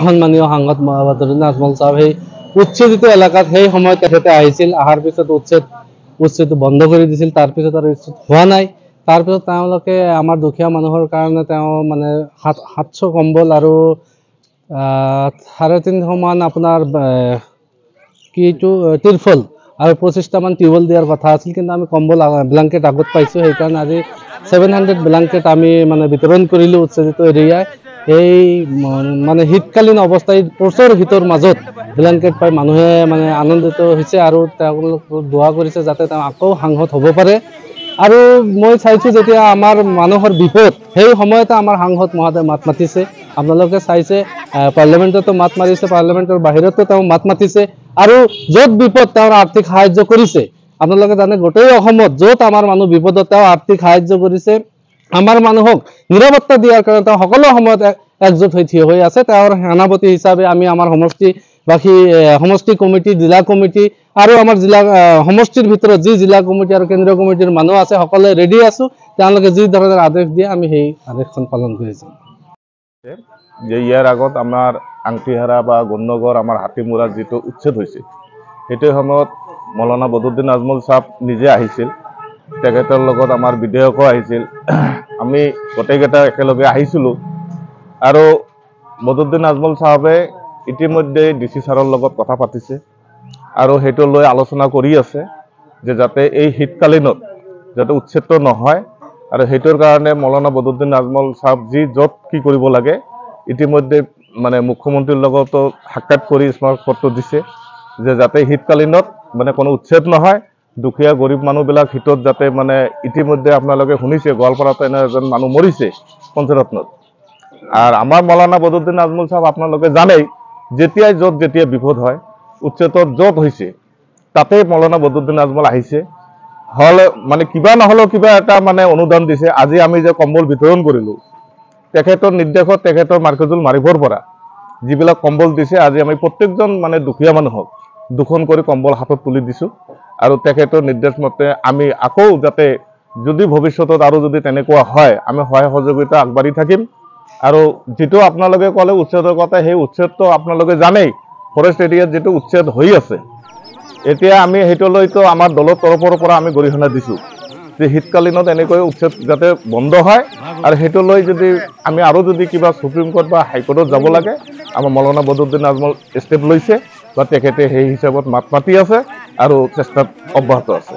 সন্মানীয় সাংসদ বদৰুদ্দিন আজমল সাহেব সেই উচ্ছেদিত এলেকাত সেই সময়ত তেখেতে আহিছিল, অহাৰ পিছত উচ্ছেদ বন্ধ কৰি দিছিল। তাৰপিছত আৰু উচ্ছেদ হোৱা নাই। তাৰপিছত তেওঁলোকে আমাৰ দুখীয়া মানুহৰ কাৰণে তেওঁ মানে 700 কম্বল আৰু 350 মান আপোনাৰ কি এইটো তিৰফল আৰু 25টামান টিউবৱেল দিয়াৰ কথা আছিল, কিন্তু আমি কম্বল ব্লেংকেট আগত পাইছোঁ। সেইকাৰণে আজি 700 ব্লেংকেট আমি মানে বিতৰণ কৰিলোঁ উচ্ছেদিত এৰিয়াই। এই মানে শীতকালীন অৱস্থাত প্ৰচুৰ শীতৰ মাজত ব্লেংকেট পাই মানুহে মানে আনন্দিত হৈছে আৰু তেওঁলোক দোৱা কৰিছে যাতে তেওঁ আকৌ সাংসদ হ'ব পাৰে। আৰু মই চাইছোঁ যেতিয়া আমাৰ মানুহৰ বিপদ সেই সময়তে আমাৰ সাংসদ মহোদয় মাত মাতিছে। আপোনালোকে চাইছে পাৰ্লিয়ামেণ্টতো মাত মাৰিছে, পাৰ্লিয়ামেণ্টৰ বাহিৰতো তেওঁ মাত মাতিছে আৰু য'ত বিপদ তেওঁৰ আৰ্থিক সাহায্য কৰিছে। আপোনালোকে জানে গোটেই অসমত য'ত আমাৰ মানুহ বিপদত তেওঁ আৰ্থিক সাহায্য কৰিছে। আমাৰ মানুহক নিৰাপত্তা দিয়াৰ কাৰণে তেওঁ সকলো সময়ত একজোট হৈ থিয় হৈ আছে। তেওঁৰ সেনাপতি হিচাপে আমি আমাৰ সমষ্টিবাসী, সমষ্টি কমিটি, জিলা কমিটি আৰু আমাৰ জিলা সমষ্টিৰ ভিতৰত যি জিলা কমিটি আৰু কেন্দ্ৰীয় কমিটিৰ মানুহ আছে সকলোৱে ৰেডি আছোঁ। তেওঁলোকে যি ধৰণৰ আদেশ দিয়ে আমি সেই আদেশখন পালন কৰিছোঁ। যে ইয়াৰ আগত আমাৰ আংটিহাৰা বা গণনগৰ আমাৰ হাতীমূৰা যিটো উচ্ছেদ হৈছিল, সেইটো সময়ত মৌলানা বদৰুদ্দিন আজমল সাহেব নিজে আহিছিল, তেখেতৰ লগত আমাৰ বিধায়কো আহিছিল। আমি গোটেইকেইটা একেলগে আহিছিলোঁ আৰু বদৰুদ্দিন আজমল সাহেবে ইতিমধ্যে DC ছাৰৰ লগত কথা পাতিছে আৰু সেইটো লৈ আলোচনা কৰি আছে যে যাতে এই শীতকালীনত যাতে উচ্ছেদ নহয়। আৰু সেইটোৰ কাৰণে মৌলানা বদৰুদ্দিন আজমল সাহেব যি য'ত কি কৰিব লাগে ইতিমধ্যে মানে মুখ্যমন্ত্ৰীৰ লগতো সাক্ষাৎ কৰি স্মাৰকপত্ৰ দিছে যে যাতে শীতকালীনত মানে কোনো উচ্ছেদ নহয়, দুখীয়া গৰীব মানুহবিলাক শীতত যাতে মানে ইতিমধ্যে আপোনালোকে শুনিছে গোৱালপাৰাতো এনে এজন মানুহ মৰিছে পঞ্চৰত্নত। আৰ আমাৰ মৌলানা বদৰুদ্দিন আজমল সাহেব আপোনালোকে জানেই যেতিয়াই য'ত যেতিয়া বিপদ হয় উচ্ছেদত য'ত হৈছে তাতেই মৌলানা বদৰুদ্দিন আজমল আহিছে। হলে মানে কিবা নহলেও কিবা এটা মানে অনুদান দিছে। আজি আমি যে কম্বল বিতৰণ কৰিলোঁ তেখেতৰ নিৰ্দেশত, তেখেতৰ মাৰ্কেজুল মাৰিফৰ পৰা যিবিলাক কম্বল দিছে, আজি আমি প্ৰত্যেকজন মানে দুখীয়া মানুহক দুখন কৰি কম্বল হাতত তুলি দিছোঁ। আৰু তেখেতৰ নিৰ্দেশ মতে আমি আকৌ যাতে যদি ভৱিষ্যতত আৰু যদি তেনেকুৱা হয় আমি সহায় সহযোগিতা আগবাঢ়ি থাকিম। আৰু যেটো আপোনালোকে ক'লে উচ্ছেদৰ কথা, সেই উচ্ছেদটো আপোনালোকে জানেই ফৰেষ্ট এৰিয়াত যেটো উচ্ছেদ হৈ আছে এতিয়া আমি সেইটো লৈতো আমাৰ দলৰ তৰফৰ পৰা আমি গৰিহণা দিছোঁ যে শীতকালীনত এনেকৈ উচ্ছেদ যাতে বন্ধ হয়। আৰু সেইটো লৈ যদি আমি আৰু যদি কিবা সুপ্ৰিম কোৰ্ট বা হাইকোৰ্টত যাব লাগে আমাৰ মৌলানা বদৰুদ্দিন আজমল ষ্টেপ লৈছে বা তেখেতে সেই হিচাপত মাত মাতি আছে আৰু চেষ্টাত অব্যাহত আছে।